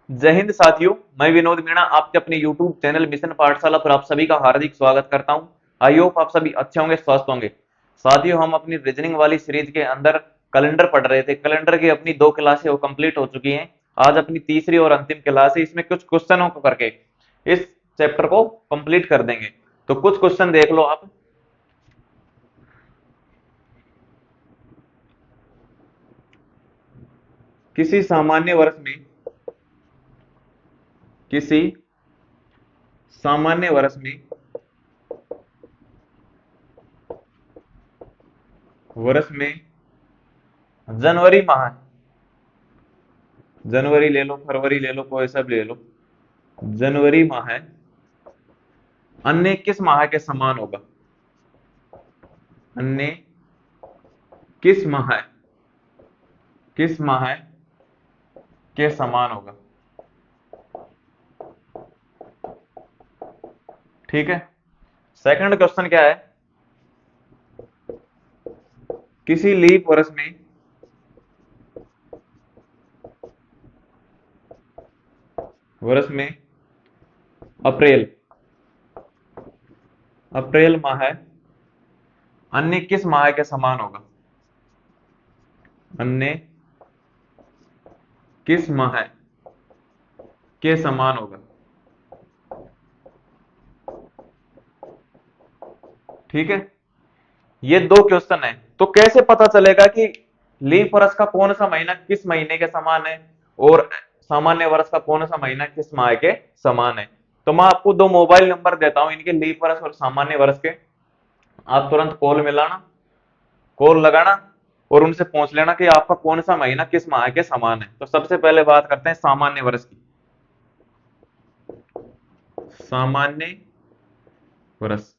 जय हिंद साथियों। मैं विनोद मीणा आपके अपने YouTube चैनल मिशन पाठशाला पर आप सभी का हार्दिक स्वागत करता हूं। आई होप आप सभी अच्छे होंगे, स्वस्थ होंगे। साथियों, हम अपनी रीजनिंग वाली सीरीज के अंदर कैलेंडर पढ़ रहे थे। कैलेंडर की अपनी 2 क्लासें वो कंप्लीट हो चुकी हैं। आज अपनी तीसरी और अंतिम क्लास है। इसमें कुछ क्वेश्चनों को करके इस चैप्टर को कंप्लीट कर देंगे। तो कुछ क्वेश्चन देख लो आप। किसी सामान्य वर्ष में किसी सामान्य वर्ष में वर्ष में जनवरी माह, जनवरी ले लो, फरवरी ले लो, कोई सा भी ले लो, जनवरी माह है अन्य किस माह के समान होगा? अन्य किस माह है, किस माह के समान होगा? ठीक है। सेकंड क्वेश्चन क्या है? किसी लीप वर्ष में अप्रैल अप्रैल माह है अन्य किस माह के समान होगा? अन्य किस माह के समान होगा? ठीक है। ये दो क्वेश्चन है, तो कैसे पता चलेगा कि लीप वर्ष का कौन सा महीना किस महीने के समान है और सामान्य वर्ष का कौन सा महीना किस माह के समान है? तो मैं आपको दो मोबाइल नंबर देता हूं इनके, लीप वर्ष और सामान्य वर्ष के। आप तुरंत कॉल मिलाना, कॉल लगाना और उनसे पूछ लेना कि आपका कौन सा महीना किस माह के समान है। तो सबसे पहले बात करते हैं सामान्य वर्ष की। सामान्य वर्ष,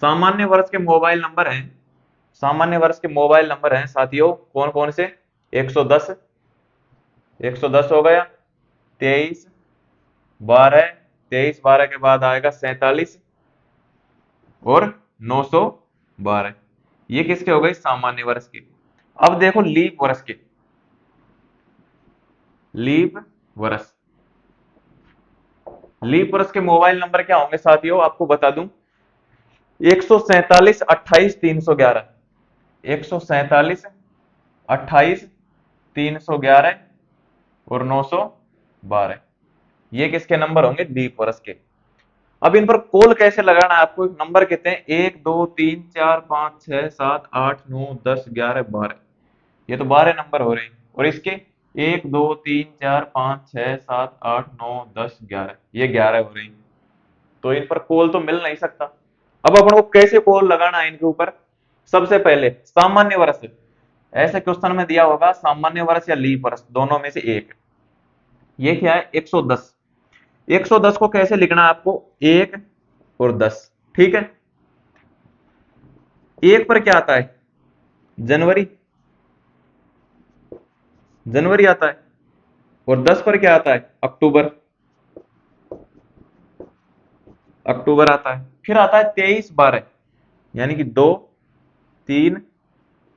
सामान्य वर्ष के मोबाइल नंबर हैं, सामान्य वर्ष के मोबाइल नंबर हैं साथियों, कौन कौन से? 110, 110 हो गया, 23 12, 23 12 के बाद आएगा 47 और 912। ये किसके हो गए? सामान्य वर्ष के। अब देखो लीप वर्ष के, लीप वर्ष, लीप वर्ष के मोबाइल नंबर क्या होंगे साथियों, आपको बता दूं। 147 28 311, 147 28 311 और 912, ये किसके नंबर होंगे? लीप वर्ष के। अब इन पर कॉल कैसे लगाना है आपको? एक नंबर कहते हैं 1 2 3 4 5 6 7 8 9 10 11 12, ये तो 12 नंबर हो रहे हैं। और इसके 1 2 3 4 5 6 7 8 9 10 11, ये 11 हो रहे हैं। तो इन पर कॉल तो मिल नहीं सकता। अब अपन को कैसे कॉल लगाना है इनके ऊपर? सबसे पहले सामान्य वर्ष, ऐसे क्वेश्चन में दिया होगा सामान्य वर्ष या लीप वर्ष, दोनों में से एक। ये क्या है? 110। 110 को कैसे लिखना है आपको? 1 और 10। ठीक है। एक पर क्या आता है? जनवरी, जनवरी आता है। और 10 पर क्या आता है? अक्टूबर, अक्टूबर आता है। फिर आता है 23 12, यानी कि 2 3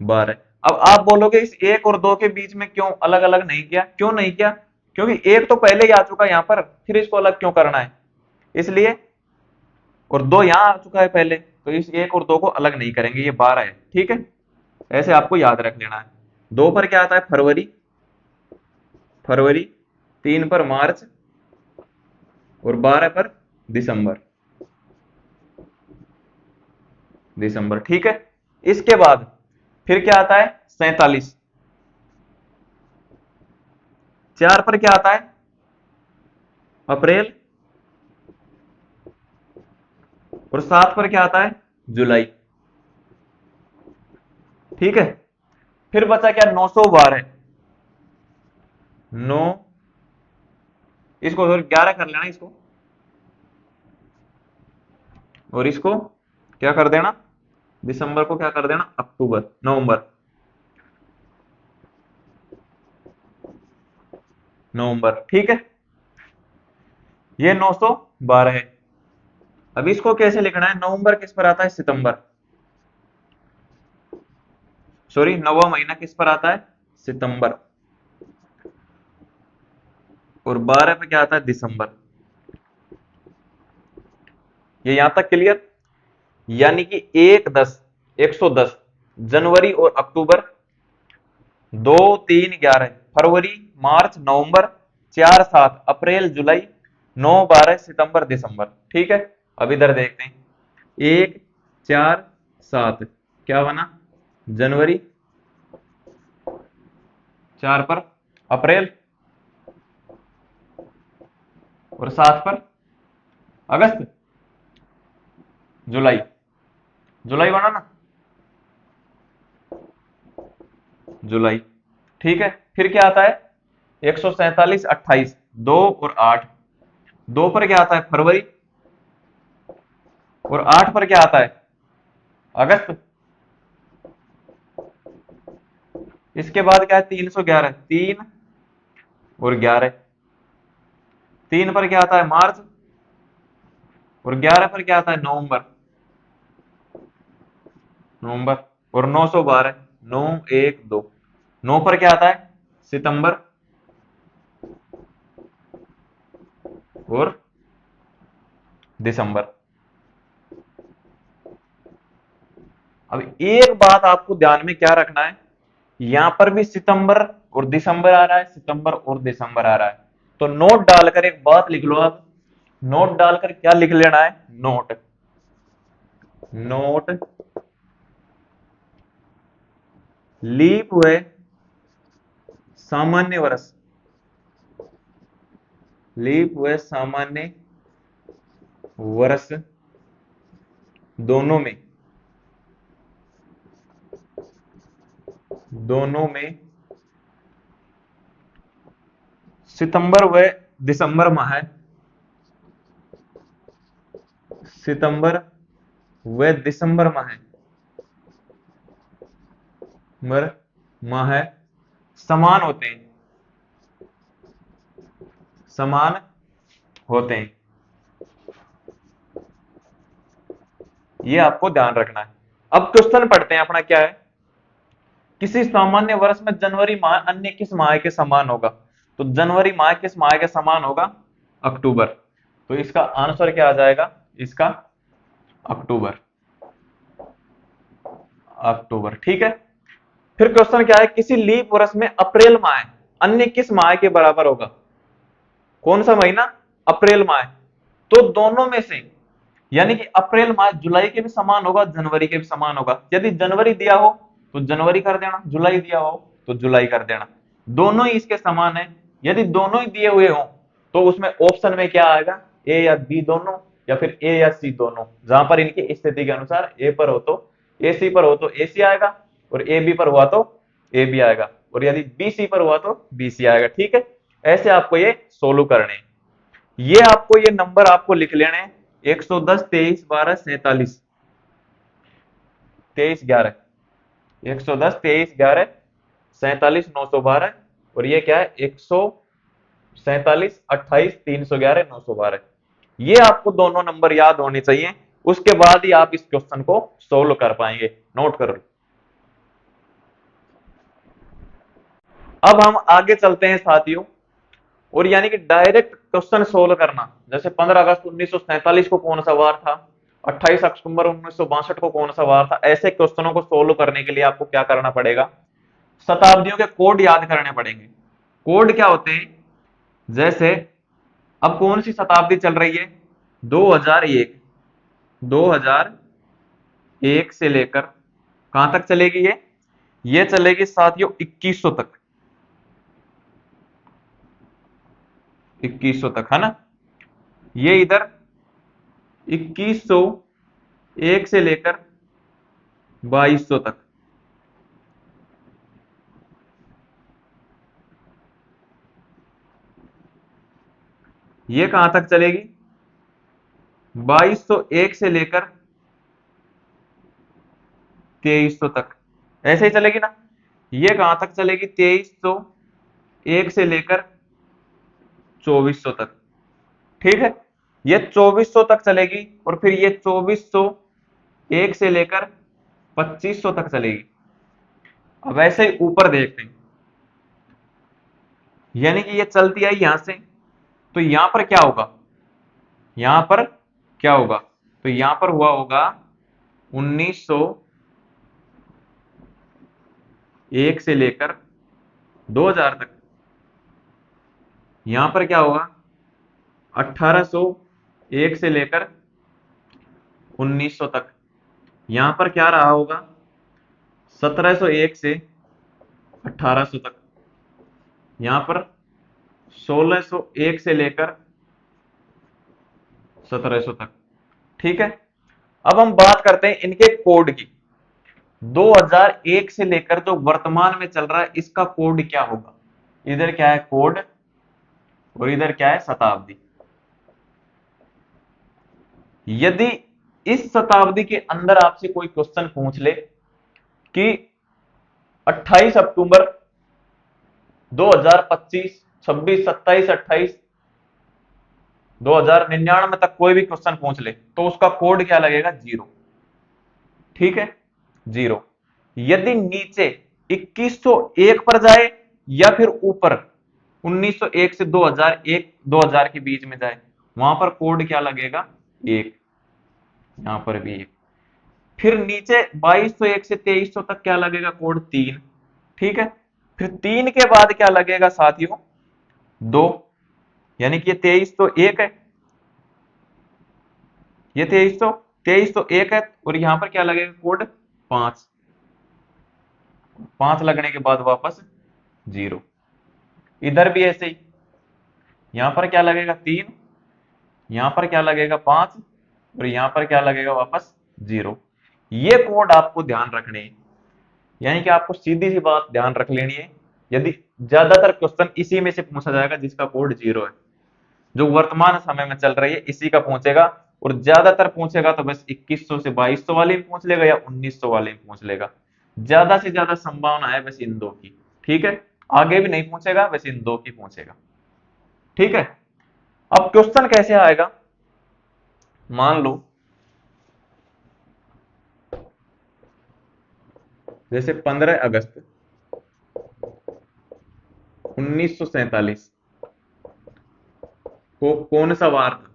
12। अब आप बोलोगे इस 1 और 2 के बीच में क्यों अलग अलग नहीं किया? क्यों नहीं किया? क्योंकि एक तो पहले ही आ चुका है यहां पर, फिर इसको अलग क्यों करना है? इसलिए। और 2 यहां आ चुका है पहले, तो इस 1 और 2 को अलग नहीं करेंगे, ये 12 है। ठीक है। ऐसे आपको याद रख लेना है। 2 पर क्या आता है? फरवरी, फरवरी। 3 पर मार्च और 12 पर दिसंबर, दिसंबर। ठीक है। इसके बाद फिर क्या आता है? 47। 4 पर क्या आता है? अप्रैल। और 7 पर क्या आता है? जुलाई। ठीक है। फिर बचा क्या? 912। 9, इसको 11 कर लेना इसको, और इसको क्या कर देना? दिसंबर को क्या कर देना? अक्टूबर, नवंबर, नवंबर। ठीक है। ये 912 है। अब इसको कैसे लिखना है? नवंबर किस पर आता है? सितंबर, सॉरी, नवा महीना किस पर आता है? सितंबर। और 12 पे क्या आता है दिसंबर। ये यहां तक क्लियर। यानी कि 110 जनवरी और अक्टूबर, 2 3 11 फरवरी मार्च नवंबर, 4 7 अप्रैल जुलाई, 9 12 सितंबर दिसंबर। ठीक है। अब इधर देखते हैं 1 4 7 क्या बना, जनवरी, 4 पर अप्रैल और 7 पर अगस्त, जुलाई, जुलाई बना ना, जुलाई। ठीक है। फिर क्या आता है 147 28, 2 और 8, 2 पर क्या आता है फरवरी और 8 पर क्या आता है अगस्त। इसके बाद क्या है 311, 3 और 11, 3 पर क्या आता है मार्च और 11 पर क्या आता है नवंबर, नवंबर और 912, 9 1 2, 9 पर क्या आता है सितंबर और दिसंबर। अब एक बात आपको ध्यान में क्या रखना है, यहां पर भी सितंबर और दिसंबर आ रहा है, सितंबर और दिसंबर आ रहा है। तो नोट डालकर एक बात लिख लो आप, नोट डालकर क्या लिख लेना है, नोट, नोट लीप हुए सामान्य वर्ष, लीप हुए सामान्य वर्ष दोनों में, दोनों में सितंबर व दिसंबर माह, सितंबर व दिसंबर माह, मर माह समान होते हैं, समान होते हैं। ये आपको ध्यान रखना है। अब क्वेश्चन पढ़ते हैं अपना क्या है, किसी सामान्य वर्ष में जनवरी माह अन्य किस माह के समान होगा। तो जनवरी माह किस माह के समान होगा, अक्टूबर। तो इसका आंसर क्या आ जाएगा, इसका अक्टूबर, अक्टूबर। ठीक है। फिर क्वेश्चन क्या है, किसी लीप वर्ष में अप्रैल माह अन्य किस माह के बराबर होगा। कौन सा महीना, अप्रैल माह। तो दोनों में से, यानी कि अप्रैल माह जुलाई के भी समान होगा, जनवरी के भी समान होगा। यदि जनवरी दिया हो तो जनवरी कर देना, जुलाई दिया हो तो जुलाई कर देना, दोनों ही इसके समान है। यदि दोनों ही दिए हुए हो तो उसमें ऑप्शन में क्या आएगा, ए या बी दोनों, या फिर ए या सी दोनों। जहां पर इनकी स्थिति के अनुसार ए पर हो तो ए, सी पर हो तो ए सी आएगा, और ए बी पर हुआ तो ए बी आएगा, और यदि बी सी पर हुआ तो बी सी आएगा। ठीक है। ऐसे आपको ये सोल्व करने हैं। ये आपको ये नंबर आपको लिख लेने हैं, 110 23 12 47 23 11, 110 23 11 47 912, और ये क्या है 147 28 311 912। ये आपको दोनों नंबर याद होने चाहिए, उसके बाद ही आप इस क्वेश्चन को सोल्व कर पाएंगे। नोट कर लो। अब हम आगे चलते हैं साथियों, और यानी कि डायरेक्ट क्वेश्चन सोल्व करना। जैसे 15 अगस्त 1947 को कौन सा वार था, 28 अक्टूबर 1962 को कौन सा वार था, ऐसे क्वेश्चनों को सोल्व करने के लिए आपको क्या करना पड़ेगा, शताब्दियों के कोड याद करने पड़ेंगे। कोड क्या होते हैं, जैसे अब कौन सी शताब्दी चल रही है, 2001, 2001 से लेकर कहां तक चलेगी ये चलेगी साथियों 2100 तक, 2100 तक है ना। ये इधर 2101 से लेकर 2200 तक, ये कहां तक चलेगी, 2201 से लेकर 2300 तक, ऐसे ही चलेगी ना। ये कहां तक चलेगी, 2301 से लेकर 2400 तक। ठीक है। ये 2400 तक चलेगी, और फिर ये 2401 से लेकर 2500 तक चलेगी। अब ऐसे ही ऊपर देखते हैं, यानी कि ये चलती आई यहां से तो यहां पर क्या होगा, यहां पर क्या होगा, तो यहां पर हुआ होगा 1901 से लेकर 2000 तक। यहां पर क्या होगा 1801 से लेकर 1900 तक। यहां पर क्या रहा होगा 1701 से 1800 तक। यहां पर 1601 से लेकर 1700 तक। ठीक है, अब हम बात करते हैं इनके कोड की। 2001 से लेकर जो वर्तमान में चल रहा है इसका कोड क्या होगा। इधर क्या है कोड और इधर क्या है शताब्दी। यदि इस शताब्दी के अंदर आपसे कोई क्वेश्चन पूछ ले कि 28 अक्टूबर 2025, 26, 27, 28, 2099 तक कोई भी क्वेश्चन पूछ ले तो उसका कोड क्या लगेगा 0। ठीक है, 0। यदि नीचे 2101 पर जाए या फिर ऊपर 1901 से 2001 2000 के बीच में जाए वहां पर कोड क्या लगेगा 1। यहां पर भी 1। फिर नीचे 2201 से 2300 तक क्या लगेगा कोड 3। ठीक है, फिर 3 के बाद क्या लगेगा साथियों 2। यानी कि ये 23 तो 1 है, ये 23 तो 1 है और यहां पर क्या लगेगा कोड 5। 5 लगने के बाद वापस 0। इधर भी ऐसे ही, यहां पर क्या लगेगा 3, यहां पर क्या लगेगा 5 और यहां पर क्या लगेगा वापस 0। ये कोड आपको ध्यान रखने हैं। यानी कि आपको सीधी सी बात ध्यान रख लेनी है, यदि ज्यादातर क्वेश्चन इसी में से पूछा जाएगा जिसका कोड 0 है, जो वर्तमान समय में चल रही है इसी का पूछेगा। और ज्यादातर पूछेगा तो बस 2100 से 2200 वाले में पूछ लेगा या 1900 वाले में पूछ लेगा। ज्यादा से ज्यादा संभावना है बस इन दो की। ठीक है, आगे भी नहीं पूछेगा, बस इन दो की पूछेगा। ठीक है, अब क्वेश्चन कैसे आएगा, मान लो जैसे 15 अगस्त 1947 को कौन सा वार था,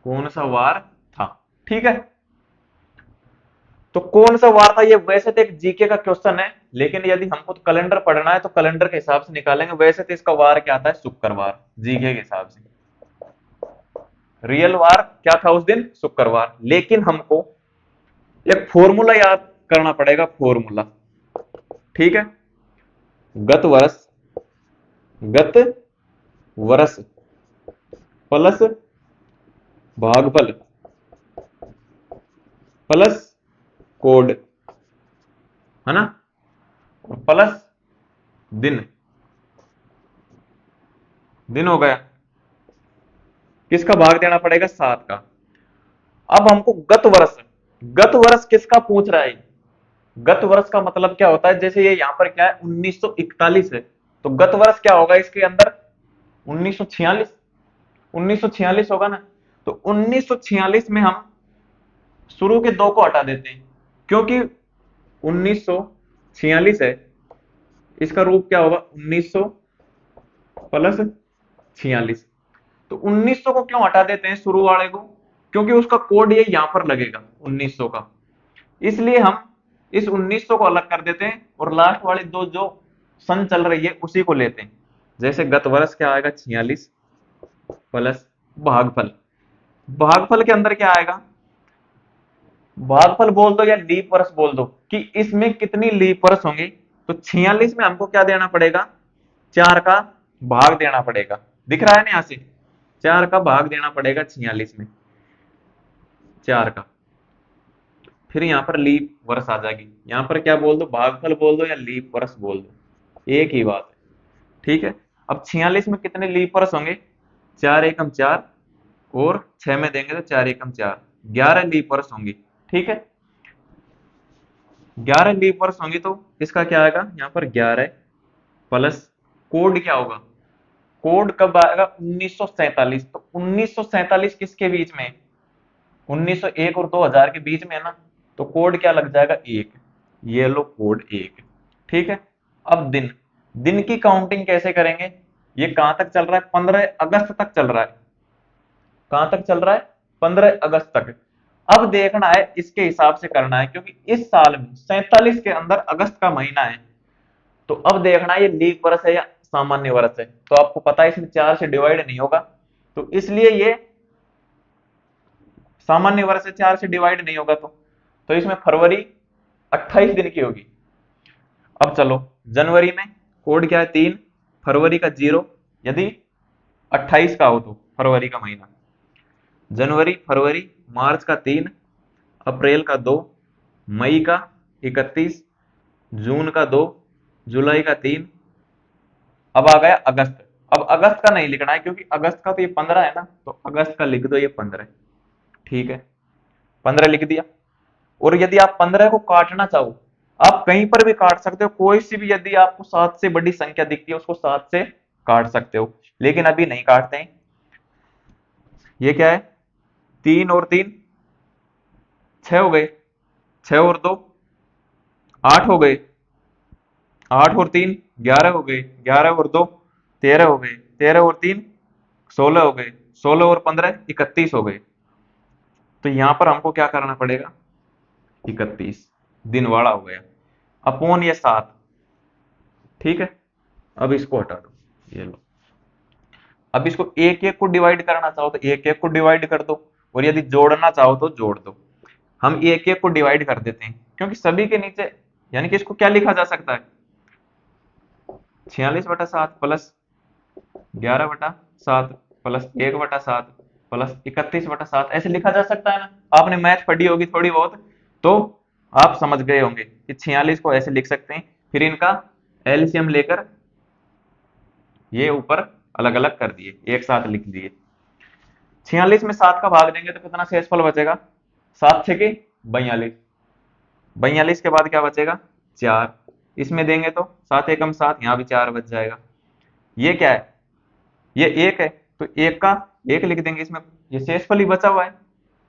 कौन सा वार था। ठीक है, तो कौन सा वार था, ये वैसे तो एक जीके का क्वेश्चन है, लेकिन यदि हमको तो कैलेंडर पढ़ना है तो कैलेंडर के हिसाब से निकालेंगे। वैसे तो इसका वार क्या आता है शुक्रवार, जीके के हिसाब से। रियल वार क्या था उस दिन, शुक्रवार। लेकिन हमको एक फॉर्मूला याद करना पड़ेगा, फॉर्मूला। ठीक है, गत वर्ष, गत वर्ष प्लस भागफल प्लस कोड, है ना, प्लस दिन। दिन हो गया, किसका भाग देना पड़ेगा 7 का। अब हमको गत वर्ष, गत वर्ष किसका पूछ रहा है। गत वर्ष का मतलब क्या होता है, जैसे ये यहां पर क्या है 1941 है, तो गत वर्ष क्या होगा इसके अंदर 1946। 1946 होगा ना, तो 1946 में हम शुरू के 2 को हटा देते हैं, क्योंकि 1946 है, इसका रूप क्या होगा 1900 प्लस 46। तो 1900 को क्यों हटा देते हैं शुरू वाले को, क्योंकि उसका कोड ये यहां पर लगेगा 1900 का। इसलिए हम इस 1900 को अलग कर देते हैं और लास्ट वाले दो जो सन चल रही है उसी को लेते हैं। जैसे गत वर्ष क्या आएगा 46 प्लस भागफल। भागफल के अंदर क्या आएगा, भागफल बोल दो या लीप वर्ष बोल दो कि इसमें कितनी लीप वर्ष होंगी। तो 46 में हमको क्या देना पड़ेगा, 4 का भाग देना पड़ेगा। दिख रहा है ना यहां से, 4 का भाग देना पड़ेगा 46 में, 4 का। फिर यहाँ पर लीप वर्ष आ जाएगी। यहाँ पर क्या बोल दो, भागफल बोल दो या लीप वर्ष बोल दो, एक ही बात है। ठीक है, अब 46 में कितने लीप वर्ष होंगे, 4 एकम 4 और 6 में देंगे तो 4 एकम 4, 11 लीप वर्ष होंगी। ठीक है, 11 लीप वर्ष होंगी तो इसका क्या आएगा यहाँ पर 11 प्लस कोड क्या होगा, कोड कब आएगा 1947। तो 1947 किसके बीच में, 1901 और 2000 के बीच में है ना, तो कोड क्या लग जाएगा 1। ये लो कोड 1। ठीक है, अब दिन, दिन की काउंटिंग कैसे करेंगे? ये कहां तक चल रहा है? 15 अगस्त तक चल रहा है। कहां तक चल रहा है? 15 अगस्त तक। अब देखना है, इसके हिसाब से करना है, क्योंकि इस साल में 47 के अंदर अगस्त का महीना है। तो अब देखना है ये लीप वर्ष है या सामान्य वर्ष है। तो आपको पता है इसमें 4 से डिवाइड नहीं होगा, तो इसलिए ये सामान्य वर्ष से 4 से डिवाइड नहीं होगा। तो इसमें फरवरी 28 दिन की होगी। अब चलो, जनवरी में कोड क्या है? 3। फरवरी का 0, यदि 28 का हो तो फरवरी का महीना। जनवरी, फरवरी, मार्च का 3, अप्रैल का 2, मई का 31, जून का 2, जुलाई का 3। अब आ गया अगस्त। अब अगस्त का नहीं लिखना है, क्योंकि अगस्त का तो ये 15 है ना, तो अगस्त का लिख दो ये 15। ठीक है, 15 लिख दिया। और यदि आप 15 को काटना चाहो, आप कहीं पर भी काट सकते हो, कोई सी भी, यदि आपको 7 से बड़ी संख्या दिखती है उसको 7 से काट सकते हो, लेकिन अभी नहीं काटते हैं। ये क्या है? 3 और 3 6 हो गए, 6 और 2 8 हो गए, 8 और 3 11 हो गए, 11 और 2 13 हो गए, 13 और 3 16 हो गए, 16 और 15 31 हो गए। तो यहां पर हमको क्या करना पड़ेगा? 31 दिन वाला हो गया, अपोन ये 7। ठीक है, अब इसको हटा दो, ये लो। अब इसको एक एक को डिवाइड करना चाहो तो एक एक को डिवाइड कर दो, और यदि जोड़ना चाहो तो जोड़ दो। हम एक एक को डिवाइड कर देते हैं, क्योंकि सभी के नीचे, यानी कि इसको क्या लिखा जा सकता है? 46/7 प्लस 11/7 प्लस 1/7 प्लस 31/7, ऐसे लिखा जा सकता है ना? आपने मैथ पढ़ी होगी थोड़ी बहुत, तो आप समझ गए होंगे कि 46 को ऐसे लिख सकते हैं। फिर इनका एलसीएम लेकर ये ऊपर अलग अलग कर दिए, एक साथ लिख दिए। 46 में 7 का भाग देंगे तो कितना शेषफल बचेगा? 7 छके 42, 42 के बाद क्या बचेगा? 4। इसमें देंगे तो 7 एकम 7, यहाँ भी 4 बच जाएगा। ये क्या है? ये 1 है, तो 1 का 1 लिख देंगे इसमें। ये शेषफल ही बचा हुआ है,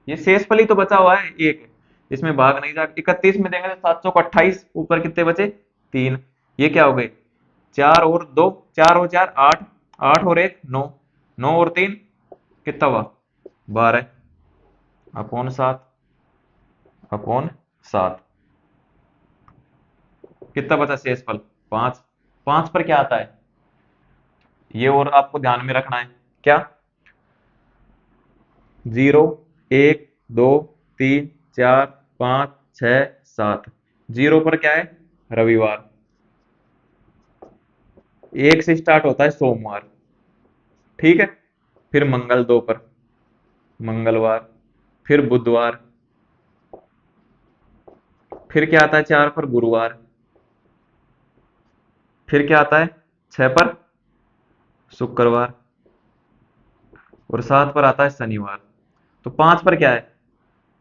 ये शेषफल ही तो बचा हुआ है 1, इसमें भाग नहीं जाएगा। 31 में देंगे तो 7 चौक 28, ऊपर कितने बचे? 3। ये क्या हो गए? 4 और 2, 4 और 4 8, 8 और 1 9, 9 और 3 कितना हुआ? 12 अपॉन 7 अपॉन 7। कितना बचा शेषफल? 5। 5 पर क्या आता है? ये और आपको ध्यान में रखना है क्या? 0 1 2 3 4 5 6 7। 0 पर क्या है? रविवार। 1 से स्टार्ट होता है सोमवार। ठीक है, फिर मंगल 2 पर मंगलवार, फिर बुधवार, फिर क्या आता है 4 पर? गुरुवार। फिर क्या आता है 6 पर? शुक्रवार। और 7 पर आता है शनिवार। तो 5 पर क्या है?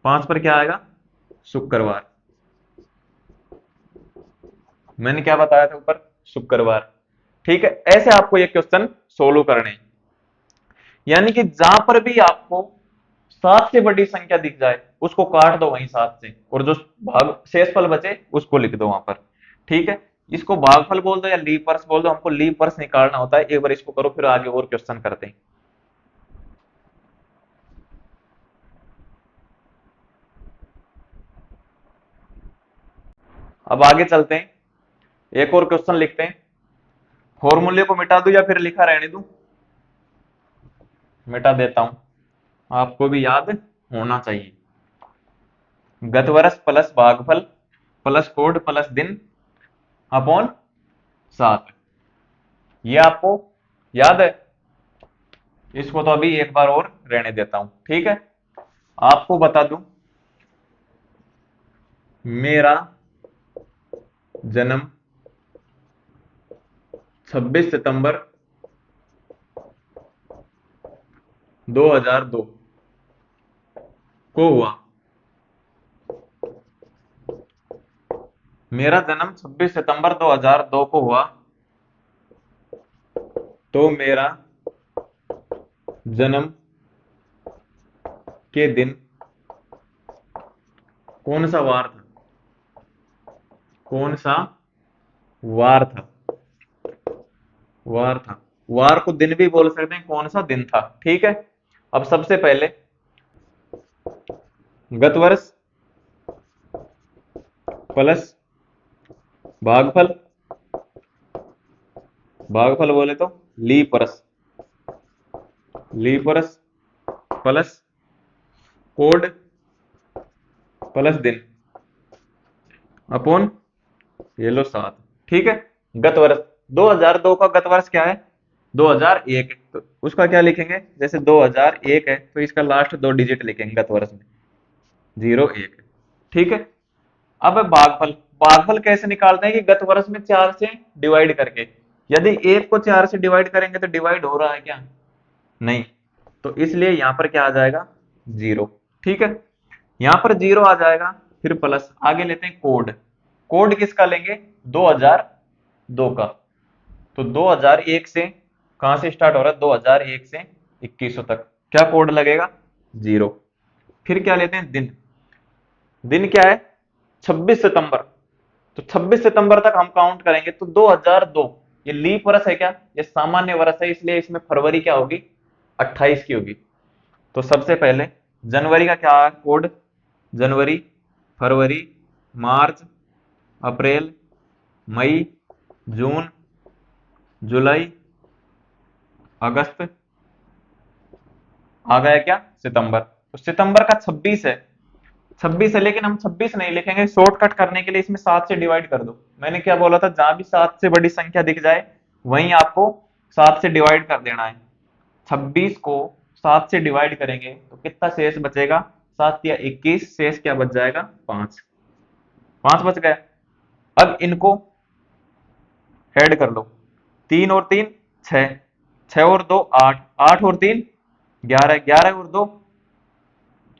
5 पर क्या आएगा? शुक्रवार। मैंने क्या बताया था ऊपर? शुक्रवार। ठीक है, ऐसे आपको ये क्वेश्चन सोल्व करने हैं। यानी कि जहां पर भी आपको 7 से बड़ी संख्या दिख जाए उसको काट दो वहीं 7 से, और जो भाग शेषफल बचे उसको लिख दो वहां पर। ठीक है, इसको भागफल बोल दो या लीप वर्ष बोल दो, हमको लीप वर्ष निकालना होता है। एक बार इसको करो, फिर आगे और क्वेश्चन करते हैं। अब आगे चलते हैं, एक और क्वेश्चन लिखते हैं। फॉर्मूले को मिटा दूं या फिर लिखा रहने दूं? मिटा देता हूं, आपको भी याद होना चाहिए। गत वर्ष प्लस भागफल प्लस कोड प्लस दिन अपॉन 7। ये आपको याद है? इसको तो अभी एक बार और रहने देता हूं। ठीक है, आपको बता दूं, मेरा जन्म 26 सितंबर 2002 को हुआ। मेरा जन्म 26 सितंबर 2002 को हुआ, तो मेरा जन्म के दिन कौन सा वार था? कौन सा वार था? वार था। वार को दिन भी बोल सकते हैं, कौन सा दिन था। ठीक है। अब सबसे पहले गत वर्ष प्लस भागफल, भागफल बोले तो लीप वर्ष, लीप वर्ष प्लस कोड प्लस दिन अपॉन ये लो 7। ठीक है। गत वर्ष 2002 का गत वर्ष क्या है? 2001। तो उसका क्या लिखेंगे? जैसे 2001 है तो इसका लास्ट दो डिजिट लिखेंगे गत वर्ष में, 01। ठीक है। अब है भागफल। भागफल कैसे निकालते हैं कि गत वर्ष में 4 से डिवाइड करके। यदि एक को 4 से डिवाइड करेंगे तो डिवाइड हो रहा है क्या? नहीं। तो इसलिए यहां पर क्या आ जाएगा? 0। ठीक है। यहां पर 0 आ जाएगा, फिर प्लस आगे लेते हैं कोड। कोड किसका लेंगे? 2002 का। तो 2001 से कहां से स्टार्ट हो रहा है? 2001 से 2100 तक क्या कोड लगेगा? 0। फिर क्या लेते हैं? दिन। दिन क्या है? 26 सितंबर। तो 26 सितंबर तक हम काउंट करेंगे तो 2002 ये लीप वर्ष है क्या? ये सामान्य वर्ष है, इसलिए इसमें फरवरी क्या होगी? 28 की होगी। तो सबसे पहले जनवरी का क्या है कोड? जनवरी, फरवरी, मार्च, अप्रैल, मई, जून, जुलाई, अगस्त, आ गया क्या? सितंबर। तो सितंबर का 26 है। 26 है लेकिन हम 26 नहीं लिखेंगे, शॉर्टकट करने के लिए इसमें 7 से डिवाइड कर दो। मैंने क्या बोला था? जहां भी 7 से बड़ी संख्या दिख जाए वहीं आपको 7 से डिवाइड कर देना है। 26 को 7 से डिवाइड करेंगे तो कितना शेष बचेगा? 7 या 21, शेष क्या बच जाएगा? 5। 5 बच गया। अब इनको ऐड कर लो। 3 और 3 6, 6 और 2 8, 8 और 3 11, 11 और 2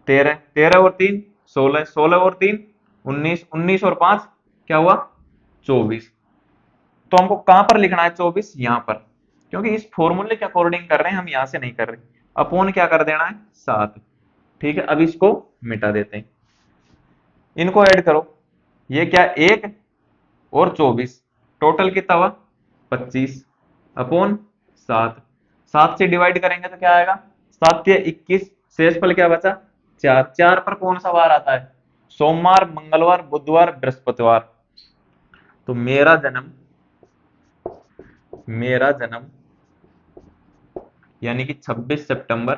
13, 13 और 3 16, 16 और 3 19, 19 और 5 क्या हुआ? 24। तो हमको कहां पर लिखना है 24? यहां पर, क्योंकि इस फॉर्मूले के अकॉर्डिंग कर रहे हैं हम, यहां से नहीं कर रहे। अपोन क्या कर देना है? 7। ठीक है। अब इसको मिटा देते हैं, इनको ऐड करो। ये क्या? 1 और 24, टोटल कितना हुआ? 25 अपॉन 7। 7 से डिवाइड करेंगे तो क्या आएगा? 7 या 21, शेषफल क्या बचा? 4। 4 पर कौन सा वार आता है? सोमवार, मंगलवार, बुधवार, बृहस्पतिवार। तो मेरा जन्म यानी कि 26 सितंबर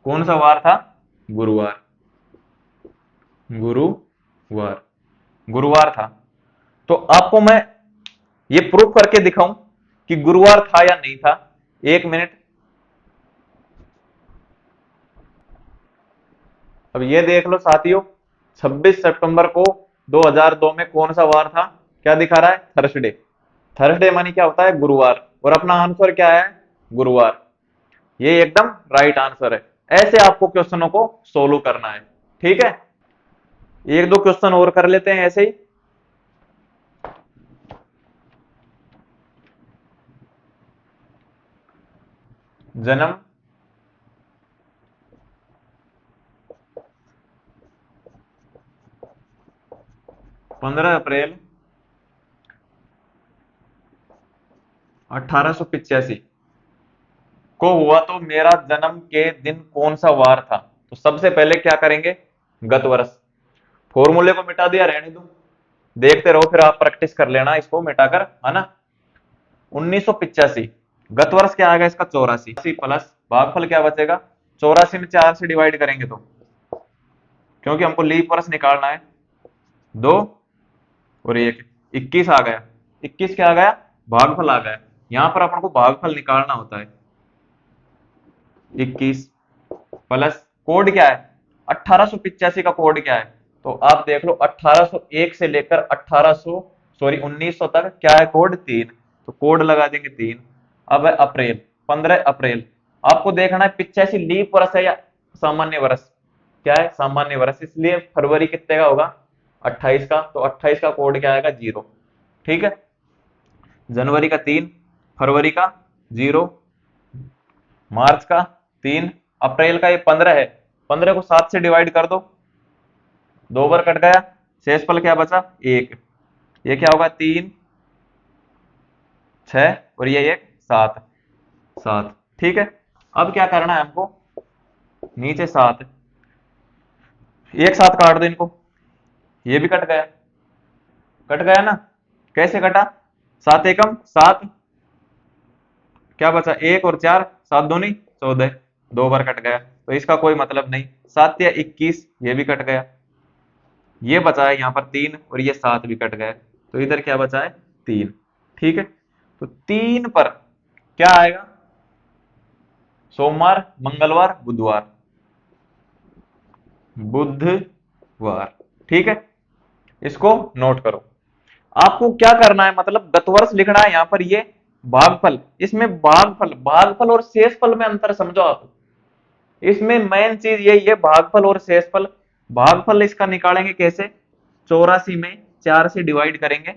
कौन सा वार था? गुरुवार। गुरुवार, गुरुवार था। तो आपको मैं ये प्रूफ करके दिखाऊं कि गुरुवार था या नहीं था? 1 मिनट। अब ये देख लो साथियों, 26 सितंबर को 2002 में कौन सा वार था? क्या दिखा रहा है? थर्सडे। थर्सडे मानी क्या होता है? गुरुवार। और अपना आंसर क्या है? गुरुवार। ये एकदम राइट आंसर है। ऐसे आपको क्वेश्चनों को सोल्व करना है। ठीक है। एक दो क्वेश्चन और कर लेते हैं ऐसे ही। जन्म 15 अप्रैल 1885 को हुआ, तो मेरा जन्म के दिन कौन सा वार था? तो सबसे पहले क्या करेंगे? गत वर्ष। फॉर्मूले को मिटा दिया, रहने दूं, देखते रहो, फिर आप प्रैक्टिस कर लेना इसको मिटाकर, है ना। 1985, गत वर्ष क्या आएगा इसका? 84 प्लस भागफल क्या बचेगा? 84 में 4 से डिवाइड करेंगे तो, क्योंकि हमको लीप वर्ष निकालना है, 2 और 1, 21 आ गया। 21 क्या आ गया? भागफल आ गया। यहां पर अपन को भागफल निकालना होता है। 21 प्लस कोड क्या है? 1885 का कोड क्या है? तो आप देख लो, 1801 से लेकर 1800 सॉरी 1900 तक क्या है कोड? 3। तो कोड लगा देंगे 3। अब है अप्रैल, 15 अप्रैल। आपको देखना है 85 लीप वर्ष है या सामान्य वर्ष? क्या है? सामान्य वर्ष, इसलिए फरवरी कितने का होगा? 28 का। तो 28 का कोड क्या आएगा? 0। ठीक है। जनवरी का 3, फरवरी का 0, मार्च का 3, अप्रैल का ये 15 है। 15 को 7 से डिवाइड कर दो, 2 बार कट गया, शेषफल क्या बचा? 1। ये क्या होगा, 3 6 और ये एक 7 7। ठीक है, अब क्या करना है हमको, नीचे 7, एक साथ काट दो इनको, ये भी कट गया, कट गया ना। कैसे कटा, 7 एकम 7, क्या बचा, 1 और 4, 7 दूनी 14, 2 बार कट गया, तो इसका कोई मतलब नहीं। 7 या 21, ये भी कट गया, ये बचा है यहाँ पर 3 और ये 7 भी कट गया, तो इधर क्या बचा है, 3। ठीक है, तो 3 पर क्या आएगा, सोमवार मंगलवार बुधवार, बुधवार। ठीक है, इसको नोट करो। आपको क्या करना है, मतलब गत वर्ष लिखना है यहाँ पर, ये भागफल, इसमें भागफल, भागफल और शेषफल में अंतर समझो आप। इसमें मेन चीज यही है, भागफल और शेषफल। भागफल इसका निकालेंगे कैसे, 84 में 4 से डिवाइड करेंगे,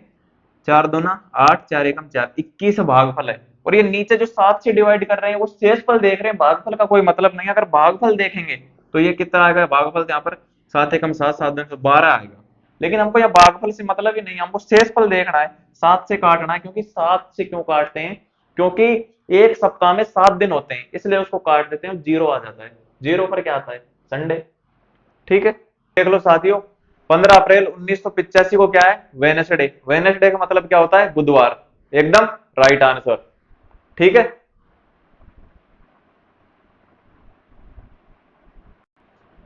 4 दूना 8, 4 एकम 4, 21 भागफल है। और ये नीचे जो 7 से डिवाइड कर रहे हैं वो शेषफल देख रहे हैं, भागफल का कोई मतलब नहीं। अगर भागफल देखेंगे तो ये कितना आएगा, भागफल यहाँ पर 7 एकम 7, 7 दूनी 12 आएगा। लेकिन हमको यहाँ भागफल से मतलब ही नहीं, हमको शेषफल देखना है, 7 से काटना है। क्योंकि 7 से क्यों काटते हैं, क्योंकि एक सप्ताह में 7 दिन होते हैं, इसलिए उसको काट देते हैं, जीरो आ जाता है। जीरो पर क्या आता है, संडे। ठीक है, देख लो साथियों, 15 अप्रैल 1985 को क्या है, वेनेसडे। वेनेसडे का मतलब क्या होता है, बुधवार। एकदम राइट आंसर। ठीक है,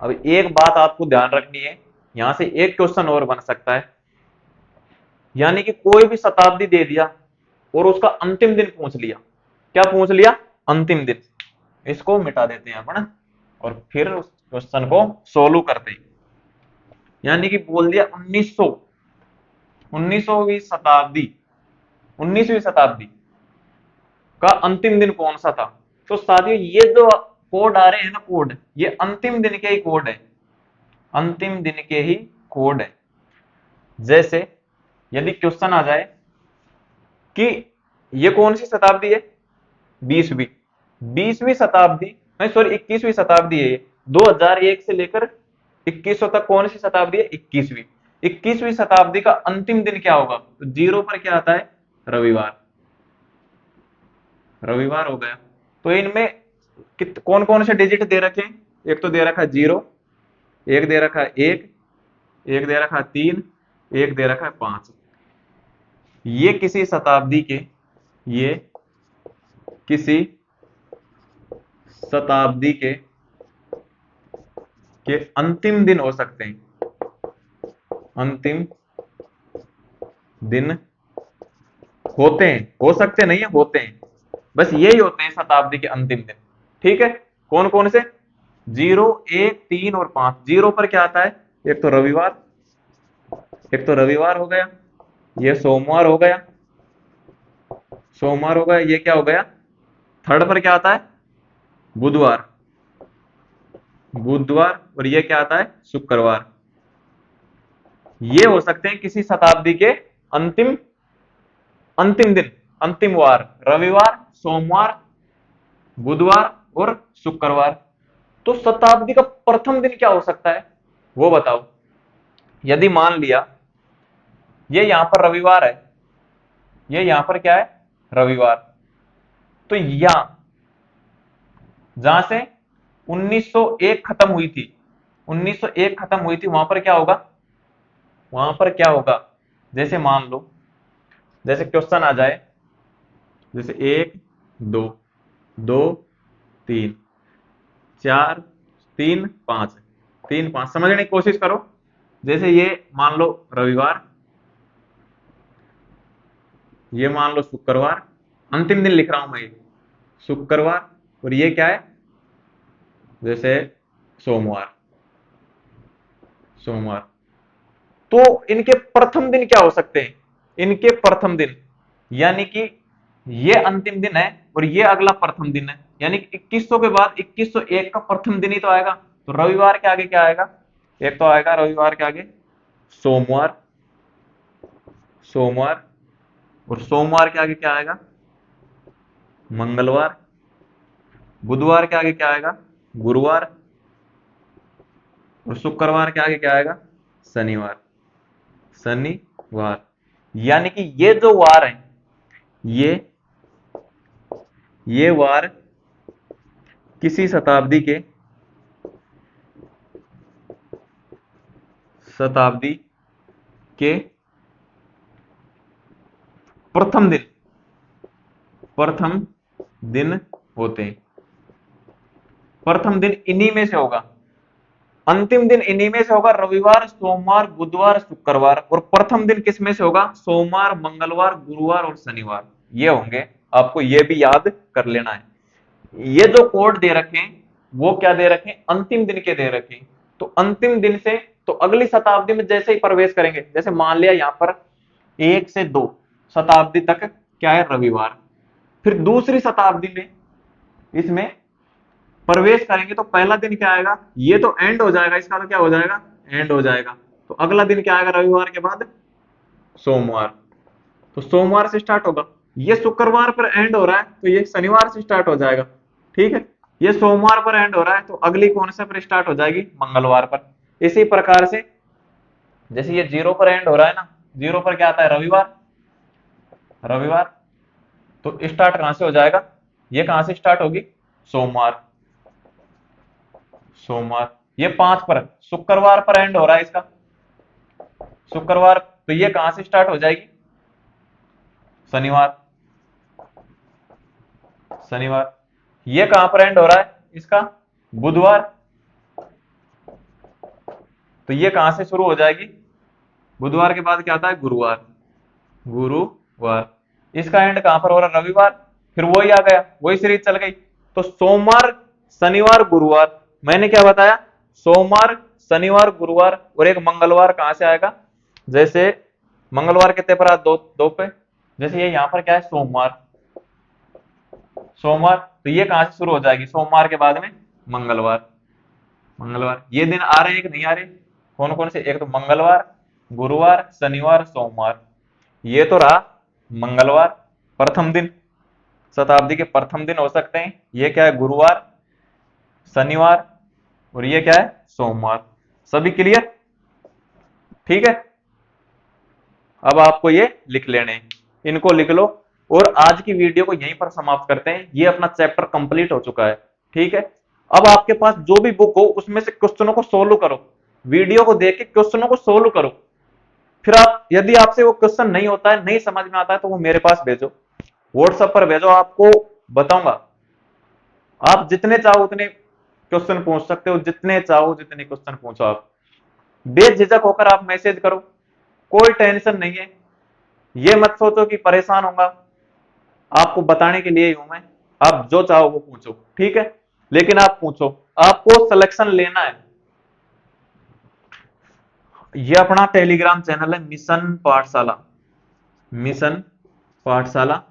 अब एक बात आपको ध्यान रखनी है, यहां से एक क्वेश्चन और बन सकता है। यानी कि कोई भी शताब्दी दे दिया और उसका अंतिम दिन पूछ लिया, क्या पूछ लिया, अंतिम दिन। इसको मिटा देते हैं अपन और फिर उस क्वेश्चन को सोल्व करते हैं। यानी कि बोल दिया 1900, 19वीं शताब्दी, 19वीं शताब्दी का अंतिम दिन कौन सा था। तो साथियों ये जो कोड आ रहे हैं ना, कोड, ये अंतिम दिन के ही कोड है, अंतिम दिन के ही कोड है। जैसे यदि क्वेश्चन आ जाए कि ये कौन सी शताब्दी है, 20वीं, 20वीं शताब्दी, नहीं सॉरी 21वीं शताब्दी है ये। 2001 से लेकर 2100 तक कौन सी शताब्दी है, 21वीं। 21वीं शताब्दी का अंतिम दिन क्या होगा, तो जीरो पर क्या आता है, रविवार। रविवार हो गया। तो इनमें कौन कौन से डिजिट दे रखे हैं, एक तो दे रखा है 0, एक दे रखा है 1, एक दे रखा है 3, एक दे रखा है 5। ये किसी शताब्दी के, ये किसी शताब्दी के अंतिम दिन हो सकते हैं, अंतिम दिन होते हैं, हो सकते नहीं है, होते हैं। बस यही होते हैं शताब्दी के अंतिम दिन। ठीक है, कौन कौन से, 0, 1, 3 और 5। जीरो पर क्या आता है, एक तो रविवार, एक तो रविवार हो गया, ये सोमवार हो गया, सोमवार हो गया, ये क्या हो गया, थर्ड पर क्या आता है, बुधवार, बुधवार, और ये क्या आता है, शुक्रवार। ये हो सकते हैं किसी शताब्दी के अंतिम, अंतिम दिन, अंतिम वार, रविवार, सोमवार, बुधवार और शुक्रवार। तो शताब्दी का प्रथम दिन क्या हो सकता है, वो बताओ। यदि मान लिया ये यहां पर रविवार है, ये यहां पर क्या है, रविवार, तो यहां जहां से 1901 खत्म हुई थी, 1901 खत्म हुई थी, वहां पर क्या होगा, वहां पर क्या होगा, जैसे मान लो, जैसे क्वेश्चन आ जाए, जैसे 1 2 2 3 4 3 5, 3 5 समझने की कोशिश करो। जैसे ये मान लो रविवार, ये मान लो शुक्रवार, अंतिम दिन लिख रहा हूं मैं ये, शुक्रवार, और ये क्या है, जैसे सोमवार, सोमवार। तो इनके प्रथम दिन क्या हो सकते हैं, इनके प्रथम दिन, यानी कि ये अंतिम दिन है और ये अगला प्रथम दिन है, यानी कि 2100 के बाद 2101 का प्रथम दिन ही तो आएगा। तो रविवार के आगे क्या आएगा, एक तो आएगा रविवार के आगे सोमवार, सोमवार, और सोमवार के आगे क्या आएगा, मंगलवार, बुधवार के आगे क्या आएगा, गुरुवार, और शुक्रवार के आगे क्या आएगा, शनिवार, शनिवार। यानी कि ये जो वार है, ये वार किसी शताब्दी के प्रथम दिन होते हैं। प्रथम दिन इन्हीं में से होगा, अंतिम दिन इन्हीं में से होगा, रविवार, सोमवार, बुधवार, शुक्रवार। और प्रथम दिन किस में से होगा? सोमवार, मंगलवार, गुरुवार और शनिवार, ये होंगे। आपको ये भी याद कर लेना है। ये जो कोड दे रखे हैं वो क्या दे रखे हैं? अंतिम दिन के दे रखे हैं। तो अंतिम दिन से तो अगली शताब्दी में जैसे ही प्रवेश करेंगे, जैसे मान लिया यहां पर 1 से 2 शताब्दी तक क्या है? रविवार। फिर दूसरी शताब्दी में इसमें प्रवेश करेंगे तो पहला दिन क्या आएगा? ये तो एंड हो जाएगा, इसका तो क्या हो जाएगा? एंड हो जाएगा। तो अगला दिन क्या आएगा रविवार के बाद? सोमवार। तो सोमवार से स्टार्ट होगा। ये शुक्रवार पर एंड हो रहा है तो ये शनिवार से स्टार्ट हो जाएगा। ठीक है, ये सोमवार पर एंड हो रहा है तो अगली कौन से पर स्टार्ट हो जाएगी? मंगलवार पर। इसी प्रकार से जैसे ये 0 पर एंड हो रहा है ना, 0 पर क्या आता है? रविवार। रविवार तो स्टार्ट कहां से हो जाएगा? ये कहां से स्टार्ट होगी? सोमवार। सोमवार। ये 5 पर, शुक्रवार पर एंड हो रहा है इसका, शुक्रवार। तो ये कहां से स्टार्ट हो जाएगी? शनिवार। शनिवार। ये कहां पर एंड हो रहा है इसका? बुधवार। तो ये कहां से शुरू हो जाएगी? बुधवार के बाद क्या आता है? गुरुवार। गुरुवार। इसका एंड कहां पर हो रहा है? रविवार। फिर वही आ गया, वही सीरीज चल गई। तो सोमवार, शनिवार, गुरुवार। मैंने क्या बताया? सोमवार, शनिवार, गुरुवार और एक मंगलवार कहां से आएगा? जैसे मंगलवार कितने पर? दो दो पे। जैसे ये यहां पर क्या है? सोमवार। सोमवार तो ये कहां से शुरू हो जाएगी? सोमवार के बाद में मंगलवार। मंगलवार। ये दिन आ रहे हैं कि नहीं आ रहे? कौन कौन से? एक तो मंगलवार, गुरुवार, शनिवार, सोमवार। ये तो रहा मंगलवार, प्रथम दिन, शताब्दी के प्रथम दिन हो सकते हैं। ये क्या है? गुरुवार, शनिवार और ये क्या है? सोमवार। सभी क्लियर? ठीक है, अब आपको ये लिख लेने हैं, इनको लिख लो। और आज की वीडियो को यहीं पर समाप्त करते हैं। ये अपना चैप्टर कंप्लीट हो चुका है। ठीक है, अब आपके पास जो भी बुक हो उसमें से क्वेश्चनों को सोल्व करो, वीडियो को देख के क्वेश्चनों को सोल्व करो। फिर आप, यदि आपसे वो क्वेश्चन नहीं होता है, नहीं समझ में आता है, तो वो मेरे पास भेजो, व्हाट्सएप पर भेजो, आपको बताऊंगा। आप जितने चाहो उतने क्वेश्चन पूछ सकते हो, जितने चाहो जितने क्वेश्चन पूछो। आप बेझिझक होकर आप मैसेज करो, कोई टेंशन नहीं है। ये मत सोचो कि परेशान होगा, आपको बताने के लिए ही हूं मैं। आप जो चाहो वो पूछो, ठीक है, लेकिन आप पूछो, आपको सिलेक्शन लेना है। ये अपना टेलीग्राम चैनल है मिशन पाठशाला, मिशन पाठशाला।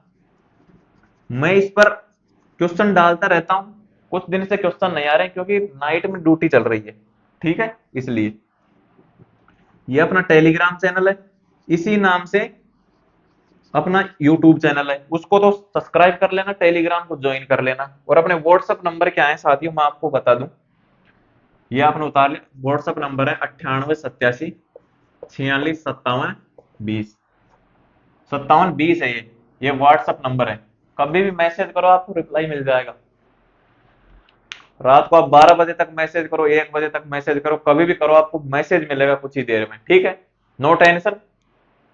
मैं इस पर क्वेश्चन डालता रहता हूं। कुछ दिन से क्वेश्चन नहीं आ रहे क्योंकि नाइट में ड्यूटी चल रही है, ठीक है, इसलिए। ये अपना टेलीग्राम चैनल है, इसी नाम से अपना यूट्यूब चैनल है, उसको तो सब्सक्राइब कर लेना, टेलीग्राम को ज्वाइन कर लेना। और अपने व्हाट्सएप नंबर क्या है साथियों, मैं आपको बता दूं, ये आपने उतार लिया। व्हाट्सएप नंबर है 9887465720, 5720 है ये व्हाट्सएप नंबर है। कभी भी मैसेज करो, आपको रिप्लाई मिल जाएगा। रात को आप 12 बजे तक मैसेज करो, 1 बजे तक मैसेज करो, कभी भी करो, आपको मैसेज मिलेगा कुछ ही देर में। ठीक है, नो टेंशन,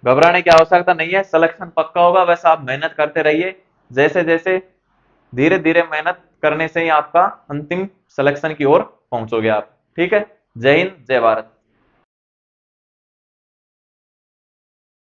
घबराने की आवश्यकता नहीं है, सिलेक्शन पक्का होगा। वैसे आप मेहनत करते रहिए, जैसे जैसे धीरे धीरे मेहनत करने से ही आपका अंतिम सिलेक्शन की ओर पहुंचोगे आप। ठीक है, जय हिंद, जय भारत।